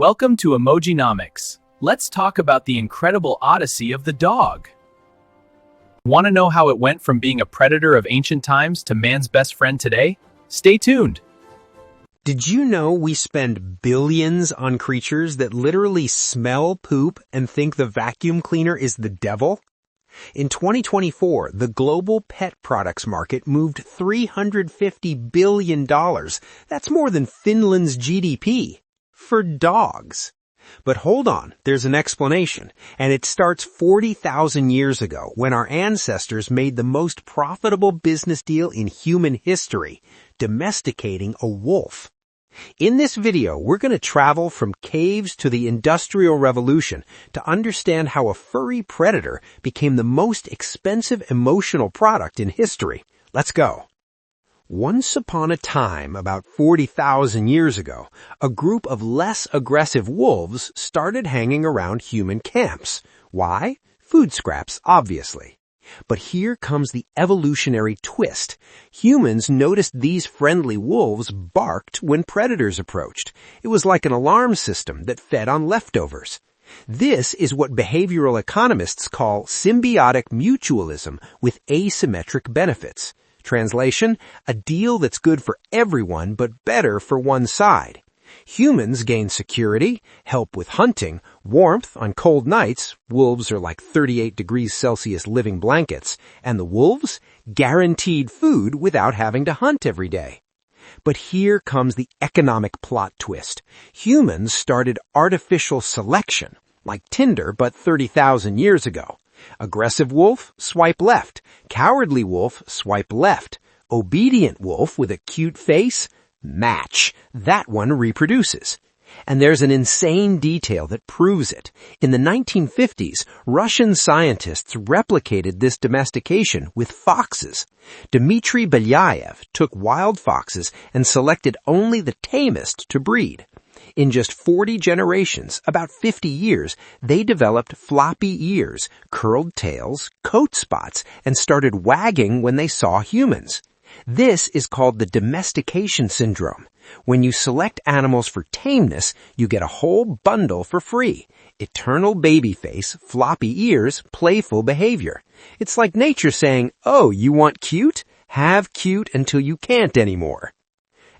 Welcome to Emojinomics. Let's talk about the incredible odyssey of the dog. Want to know how it went from being a predator of ancient times to man's best friend today? Stay tuned. Did you know we spend billions on creatures that literally smell poop and think the vacuum cleaner is the devil? In 2024, the global pet products market moved $350 billion. That's more than Finland's GDP. For dogs. But hold on, there's an explanation, and it starts 40,000 years ago when our ancestors made the most profitable business deal in human history, domesticating a wolf. In this video, we're going to travel from caves to the Industrial Revolution to understand how a furry predator became the most expensive emotional product in history. Let's go. Once upon a time, about 40,000 years ago, a group of less aggressive wolves started hanging around human camps. Why? Food scraps, obviously. But here comes the evolutionary twist. Humans noticed these friendly wolves barked when predators approached. It was like an alarm system that fed on leftovers. This is what behavioral economists call symbiotic mutualism with asymmetric benefits. Translation, a deal that's good for everyone but better for one side. Humans gain security, help with hunting, warmth on cold nights, wolves are like 38 degrees Celsius living blankets, and the wolves, guaranteed food without having to hunt every day. But here comes the economic plot twist. Humans started artificial selection, like Tinder but 30,000 years ago. Aggressive wolf, swipe left. Cowardly wolf, swipe left. Obedient wolf with a cute face, match. That one reproduces. And there's an insane detail that proves it. In the 1950s, Russian scientists replicated this domestication with foxes. Dmitry Belyaev took wild foxes and selected only the tamest to breed. In just 40 generations, about 50 years, they developed floppy ears, curled tails, coat spots, and started wagging when they saw humans. This is called the domestication syndrome. When you select animals for tameness, you get a whole bundle for free. Eternal baby face, floppy ears, playful behavior. It's like nature saying, oh, you want cute? Have cute until you can't anymore.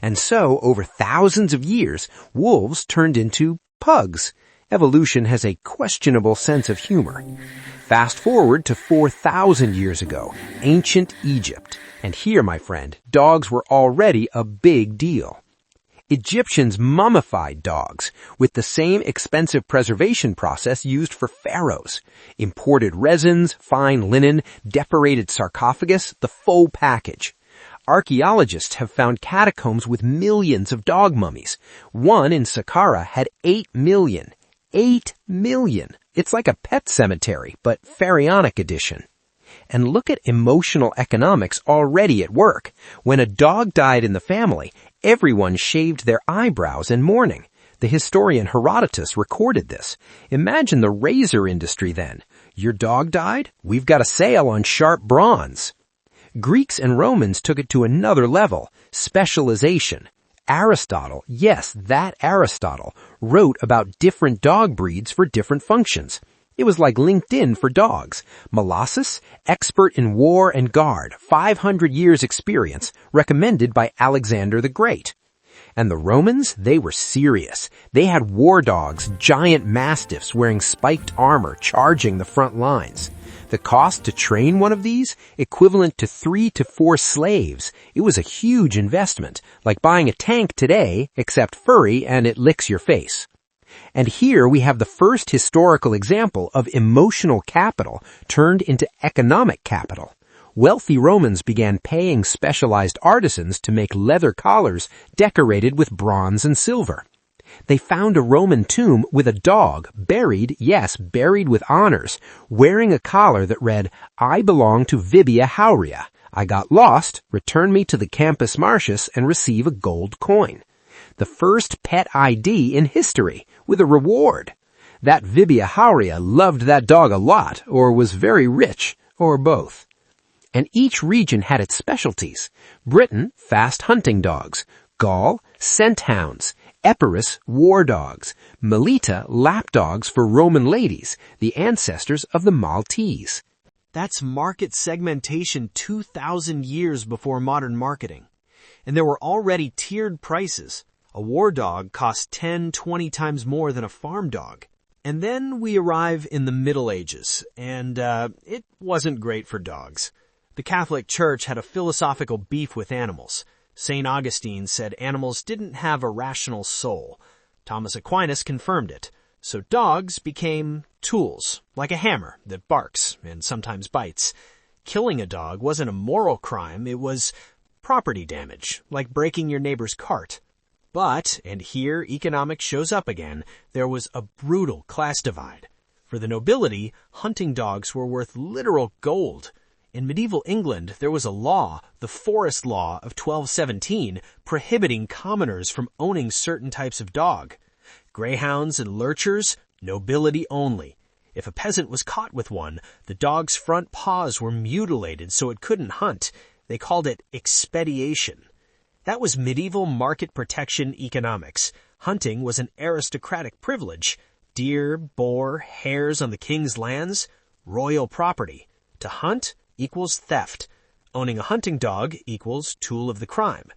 And so, over thousands of years, wolves turned into pugs. Evolution has a questionable sense of humor. Fast forward to 4,000 years ago, ancient Egypt. And here, my friend, dogs were already a big deal. Egyptians mummified dogs with the same expensive preservation process used for pharaohs. Imported resins, fine linen, decorated sarcophagus, the full package. Archaeologists have found catacombs with millions of dog mummies. One in Saqqara had 8 million. 8 million. It's like a pet cemetery, but pharaonic edition. And look at emotional economics already at work. When a dog died in the family, everyone shaved their eyebrows in mourning. The historian Herodotus recorded this. Imagine the razor industry then. Your dog died? We've got a sale on sharp bronze. Greeks and Romans took it to another level, specialization. Aristotle, yes, that Aristotle, wrote about different dog breeds for different functions. It was like LinkedIn for dogs. Molossus, expert in war and guard, 500 years experience, recommended by Alexander the Great. And the Romans, they were serious. They had war dogs, giant mastiffs wearing spiked armor, charging the front lines. The cost to train one of these, equivalent to 3 to 4 slaves. It was a huge investment, like buying a tank today, except furry and it licks your face. And here we have the first historical example of emotional capital turned into economic capital. Wealthy Romans began paying specialized artisans to make leather collars decorated with bronze and silver. They found a Roman tomb with a dog buried, yes, buried with honors, wearing a collar that read, I belong to Vibia Haurea. I got lost, return me to the Campus Martius and receive a gold coin. The first pet ID in history, with a reward. That Vibia Haurea loved that dog a lot, or was very rich, or both. And each region had its specialties. Britain, fast hunting dogs. Gaul, scent hounds. Epirus war dogs, Melita lap dogs for Roman ladies, the ancestors of the Maltese. That's market segmentation 2,000 years before modern marketing. And there were already tiered prices. A war dog cost 10, 20 times more than a farm dog. And then we arrive in the Middle Ages, and it wasn't great for dogs. The Catholic Church had a philosophical beef with animals. St. Augustine said animals didn't have a rational soul. Thomas Aquinas confirmed it. So dogs became tools, like a hammer that barks and sometimes bites. Killing a dog wasn't a moral crime, it was property damage, like breaking your neighbor's cart. But, and here economics shows up again, there was a brutal class divide. For the nobility, hunting dogs were worth literal gold. In medieval England, there was a law, the Forest Law of 1217, prohibiting commoners from owning certain types of dog. Greyhounds and lurchers, nobility only. If a peasant was caught with one, the dog's front paws were mutilated so it couldn't hunt. They called it expediation. That was medieval market protection economics. Hunting was an aristocratic privilege. Deer, boar, hares on the king's lands, royal property. To hunt equals theft. Owning a hunting dog equals tool of the crime.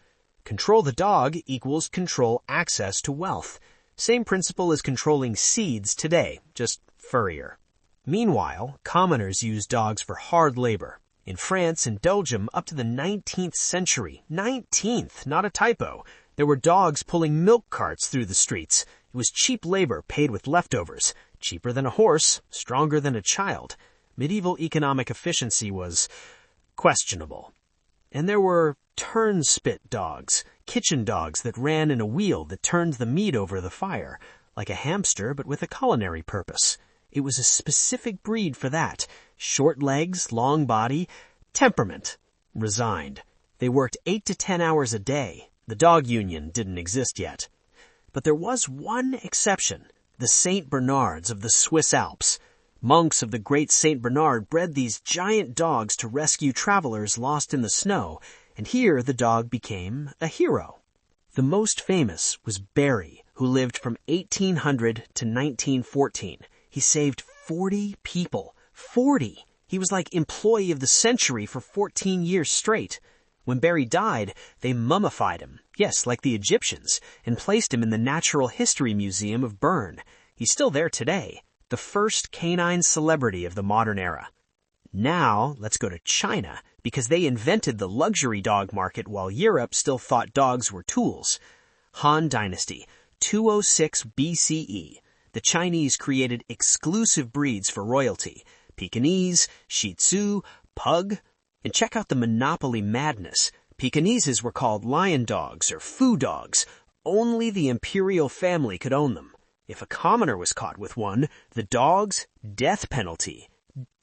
Control the dog equals control access to wealth. Same principle as controlling seeds today, just furrier. Meanwhile, commoners used dogs for hard labor. In France and Belgium up to the 19th century, 19th, not a typo, there were dogs pulling milk carts through the streets. It was cheap labor paid with leftovers, cheaper than a horse, stronger than a child. Medieval economic efficiency was questionable. And there were turn-spit dogs, kitchen dogs that ran in a wheel that turned the meat over the fire, like a hamster but with a culinary purpose. It was a specific breed for that. Short legs, long body, temperament. Resigned. They worked 8 to 10 hours a day. The dog union didn't exist yet. But there was one exception, the St. Bernards of the Swiss Alps. Monks of the great St. Bernard bred these giant dogs to rescue travelers lost in the snow, and here the dog became a hero. The most famous was Barry, who lived from 1800 to 1914. He saved 40 people. 40! He was like employee of the century for 14 years straight. When Barry died, they mummified him, yes, like the Egyptians, and placed him in the Natural History Museum of Bern. He's still there today, the first canine celebrity of the modern era. Now, let's go to China, because they invented the luxury dog market while Europe still thought dogs were tools. Han Dynasty, 206 BCE. The Chinese created exclusive breeds for royalty. Pekingese, Shih Tzu, Pug. And check out the monopoly madness. Pekingeses were called lion dogs or foo dogs. Only the imperial family could own them. If a commoner was caught with one, the dog's death penalty.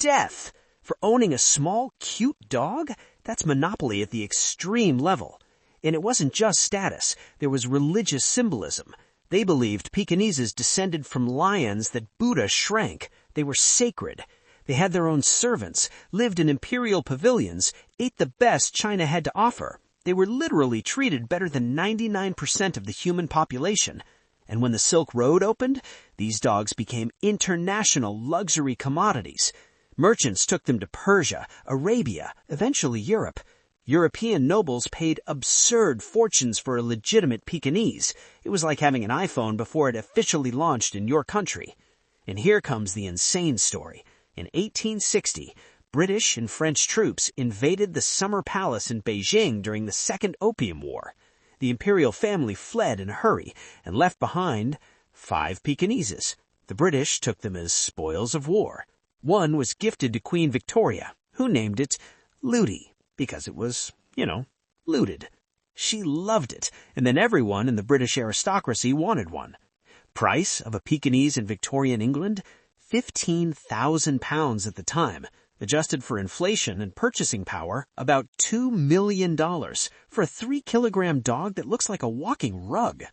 Death! For owning a small, cute dog? That's monopoly at the extreme level. And it wasn't just status. There was religious symbolism. They believed Pekingeses descended from lions that Buddha shrank. They were sacred. They had their own servants, lived in imperial pavilions, ate the best China had to offer. They were literally treated better than 99% of the human population. And when the Silk Road opened, these dogs became international luxury commodities. Merchants took them to Persia, Arabia, eventually Europe. European nobles paid absurd fortunes for a legitimate Pekingese. It was like having an iPhone before it officially launched in your country. And here comes the insane story. In 1860, British and French troops invaded the Summer Palace in Beijing during the Second Opium War. The imperial family fled in a hurry and left behind 5 Pekingeses. The British took them as spoils of war. One was gifted to Queen Victoria, who named it Lootie, because it was, looted. She loved it, and then everyone in the British aristocracy wanted one. Price of a Pekingese in Victorian England? £15,000 at the time. Adjusted for inflation and purchasing power, about $2 million for a 3-kilogram dog that looks like a walking rug.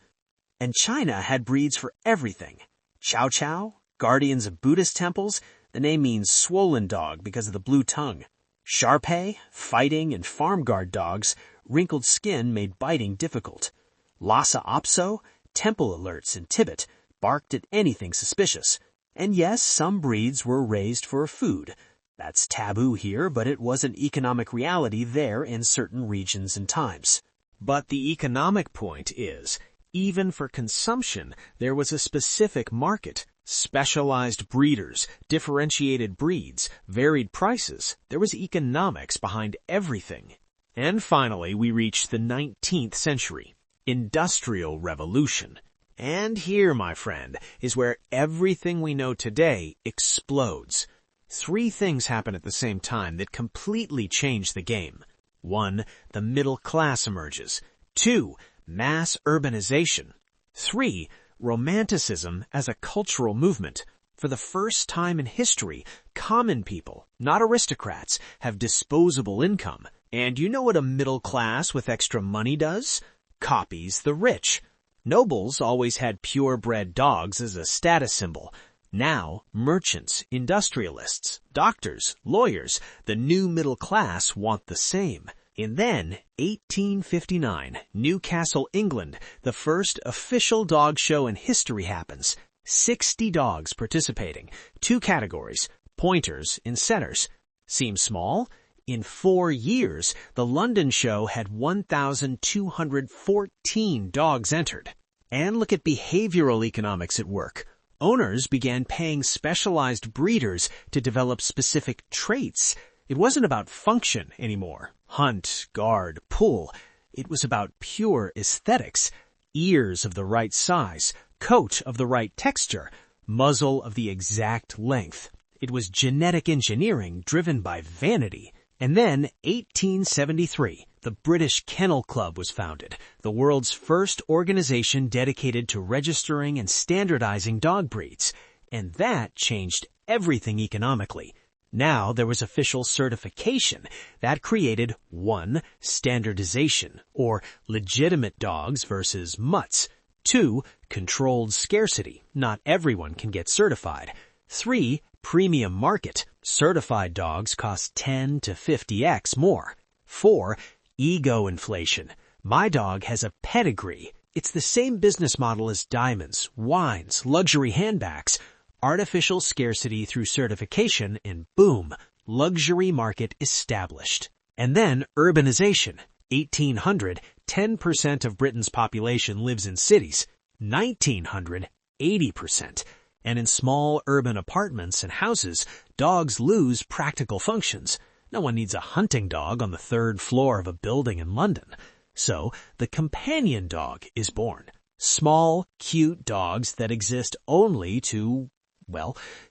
And China had breeds for everything. Chow Chow, guardians of Buddhist temples. The name means swollen dog because of the blue tongue. Shar-Pei, fighting and farm guard dogs. Wrinkled skin made biting difficult. Lhasa Apso, temple alerts in Tibet, barked at anything suspicious. And yes, some breeds were raised for food. That's taboo here, but it was an economic reality there in certain regions and times. But the economic point is, even for consumption, there was a specific market. Specialized breeders, differentiated breeds, varied prices. There was economics behind everything. And finally, we reach the 19th century. Industrial Revolution. And here, my friend, is where everything we know today explodes. 3 things happen at the same time that completely change the game. 1. The middle class emerges. 2. Mass urbanization. 3. Romanticism as a cultural movement. For the first time in history, common people, not aristocrats, have disposable income. And you know what a middle class with extra money does? Copies the rich. Nobles always had purebred dogs as a status symbol. Now, merchants, industrialists, doctors, lawyers, the new middle class want the same. And then, 1859, Newcastle, England, the first official dog show in history happens. 60 dogs participating. 2 categories, pointers and setters. Seems small? In 4 years, the London show had 1,214 dogs entered. And look at behavioral economics at work. Owners began paying specialized breeders to develop specific traits. It wasn't about function anymore. Hunt, guard, pull. It was about pure aesthetics. Ears of the right size, coat of the right texture, muzzle of the exact length. It was genetic engineering driven by vanity. And then, 1873, the British Kennel Club was founded, the world's first organization dedicated to registering and standardizing dog breeds. And that changed everything economically. Now there was official certification that created 1. Standardization, or legitimate dogs versus mutts. 2. Controlled scarcity. Not everyone can get certified. 3. Premium market. Certified dogs cost 10 to 50x more. 4. Ego inflation. My dog has a pedigree. It's the same business model as diamonds, wines, luxury handbags. Artificial scarcity through certification, and boom, luxury market established. And then urbanization. 1800, 10% of Britain's population lives in cities. 1900, 80%. And in small urban apartments and houses, dogs lose practical functions. No one needs a hunting dog on the 3rd floor of a building in London. So the companion dog is born. Small, cute dogs that exist only to,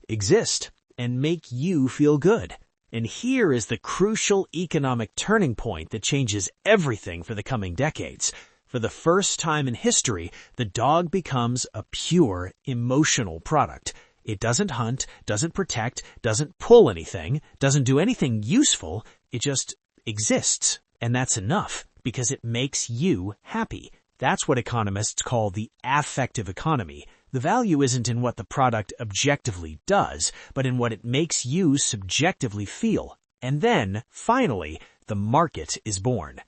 exist and make you feel good. And here is the crucial economic turning point that changes everything for the coming decades. For the first time in history, the dog becomes a pure emotional product. It doesn't hunt, doesn't protect, doesn't pull anything, doesn't do anything useful. It just exists. And that's enough because it makes you happy. That's what economists call the affective economy. The value isn't in what the product objectively does, but in what it makes you subjectively feel. And then, finally, the market is born.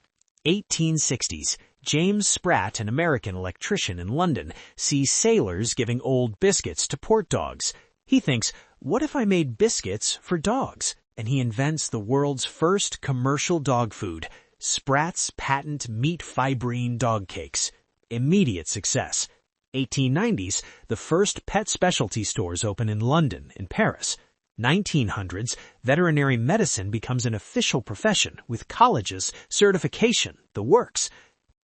1860s. James Spratt, an American electrician in London, sees sailors giving old biscuits to port dogs. He thinks, what if I made biscuits for dogs? And he invents the world's first commercial dog food, Spratt's patent meat fibrine dog cakes. Immediate success. 1890s, the first pet specialty stores open in London and Paris. 1900s, veterinary medicine becomes an official profession with colleges, certification, the works.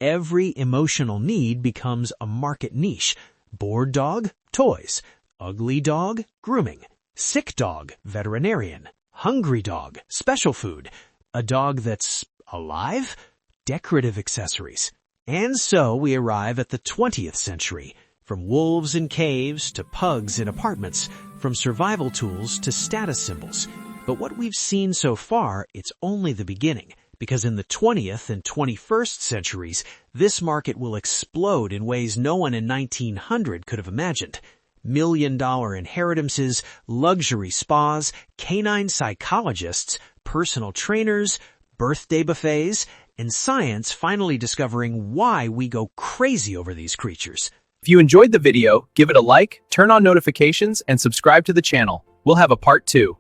Every emotional need becomes a market niche. Bored dog, toys. Ugly dog, grooming. Sick dog, veterinarian. Hungry dog, special food. A dog that's alive, decorative accessories. And so we arrive at the 20th century. From wolves in caves to pugs in apartments, from survival tools to status symbols. But what we've seen so far, it's only the beginning. Because in the 20th and 21st centuries, this market will explode in ways no one in 1900 could have imagined. $1,000,000 inheritances, luxury spas, canine psychologists, personal trainers, birthday buffets, and science finally discovering why we go crazy over these creatures. If you enjoyed the video, give it a like, turn on notifications, and subscribe to the channel. We'll have a part 2.